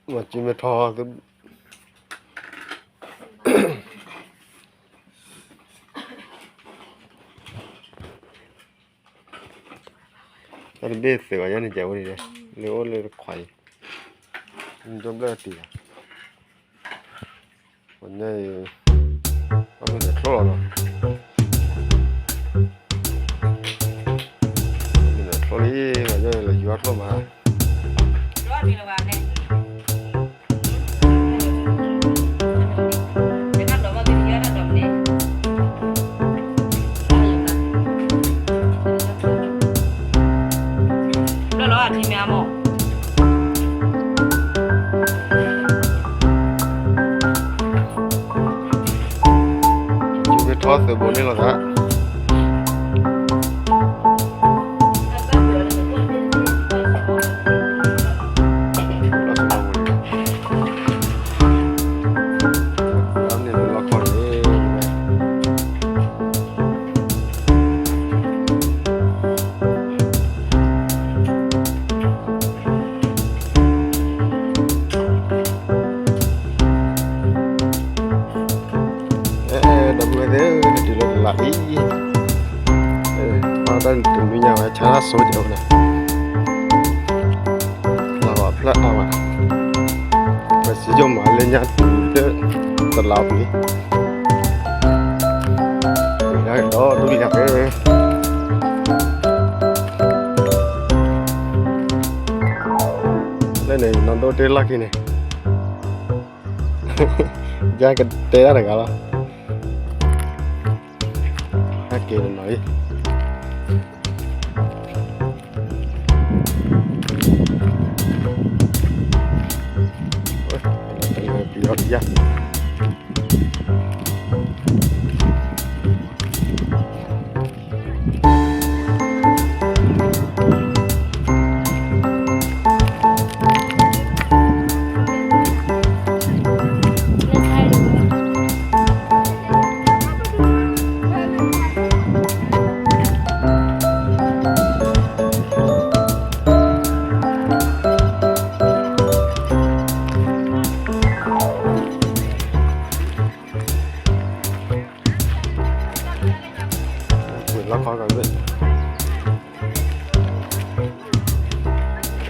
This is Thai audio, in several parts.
mà chỉ mới thò cái cái bếp sửa cho nên chịu đi đây nếu lên khoai trong cái tiền còn đây có mình để thua rồi mình để thua đi mà đây là giót luôn mà giót đi là vào này cái cắt đó vào cái kia là đầm này đó là gì mẹ mò thoát từ bốn đến là thế. Lại hoa đang tìm với nhau chả số chiều này là bảo flat mà phải sử dụng mà lên nhát chứ thật lâu thì đây đó tôi đi gặp cái đây này nó đôi trên lắc này ra cái té ra được cả kia là nói ôi đi ra nó khó cả vậy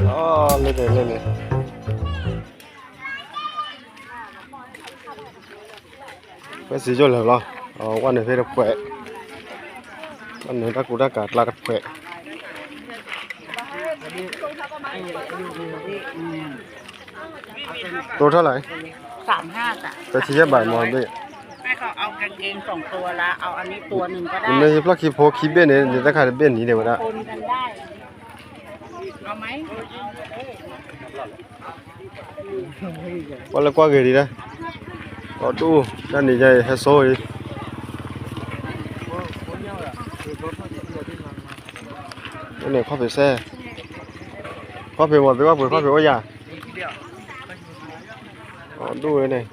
đó lên này phải sử dụng là lo quan này phải được khỏe quan này đã cũng đã cả là được khỏeตัวเท่าไหร่35จ้ะแต่ที่จะบ่ายมองด้วยให้เขาเอากางเกง2ตัวละเอาอันนี้ตัวนึงก็ได้ในพลักคีโพคีเบนเนี่ยจะขายเบนนี้เดี๋ยวนะคนกันได้เอาไหมวันละกว่าเกดีนะก็ดูนั่นนี่ใจให้โซ่ดินี่เนี่ยข้อไปแซ่ข้อไปหมดไปว่าปุ๋ยข้อไปว่าอย่าดูเลยเนี่ย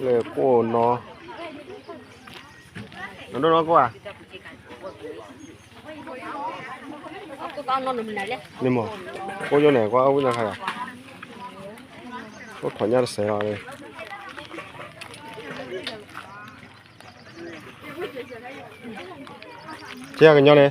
เลยโก้เนาะnó nó có à nhưng mà cô chỗ này có ông nhà khai à có thoải nhà sẽ rồi chia cái nhau này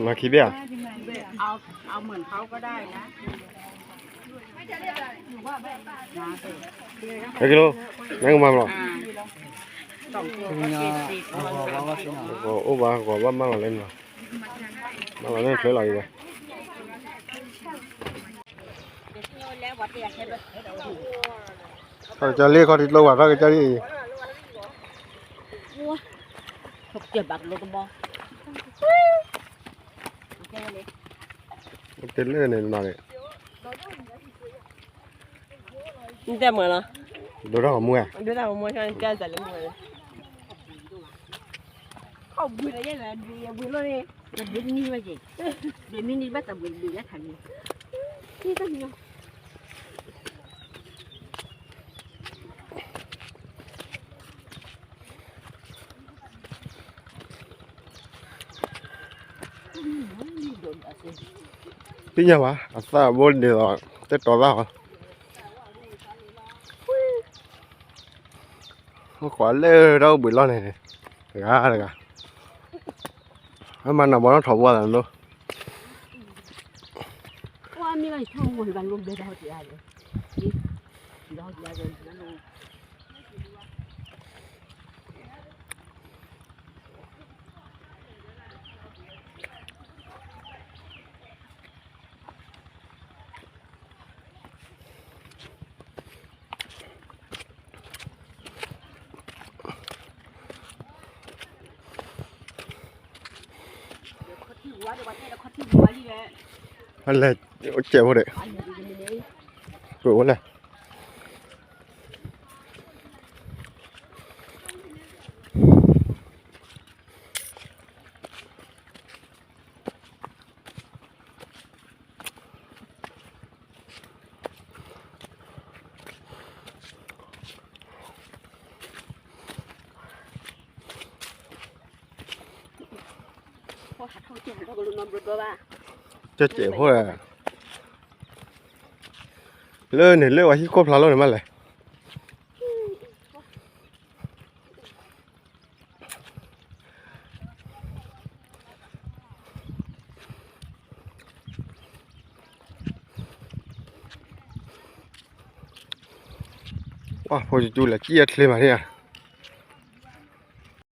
มาคิดเบี้ยเอาเหมือนเขาก็ได้นะไอ้กิโลนั่งมาหรอโอ้บ้าก็ว่ามั่งเล่นมามั่งเล่นเคยหลายเลยเขาจะเรียกเขาติดลงว่าเขาจะเรียกถูกเจ็บบักเลยก็บอกเต้นเล่นเนี่ยมาเลยนี่แต่เหมือนเหรอดูเราหัวมือดูเราหัวมือใช่ไหมแก้ใส่เลยมือเขาบุยอะไรอย่างเงี้ยบุยเลยบุยนี่มาจีบุยมินิบัตรบุยบุยแล้วทำนี่ นี่ก็มี พี่ยังวะอาซาบนเดียวจะต่อเล่าขวาเล่เราบุญล้อnày gà này gà mà nào bọn nó thọ qua là luôn ว่ามีอะไรช่องวันวันลงเดือดเดียวเลยนี่ดอกเดียวเลยนั่นเอง anh là chèo vô đấy rồi này chết chèo thôi à lên này lên vào khi cốp lá luôn này mà lại wow, hồi chú là chia lên mà thế à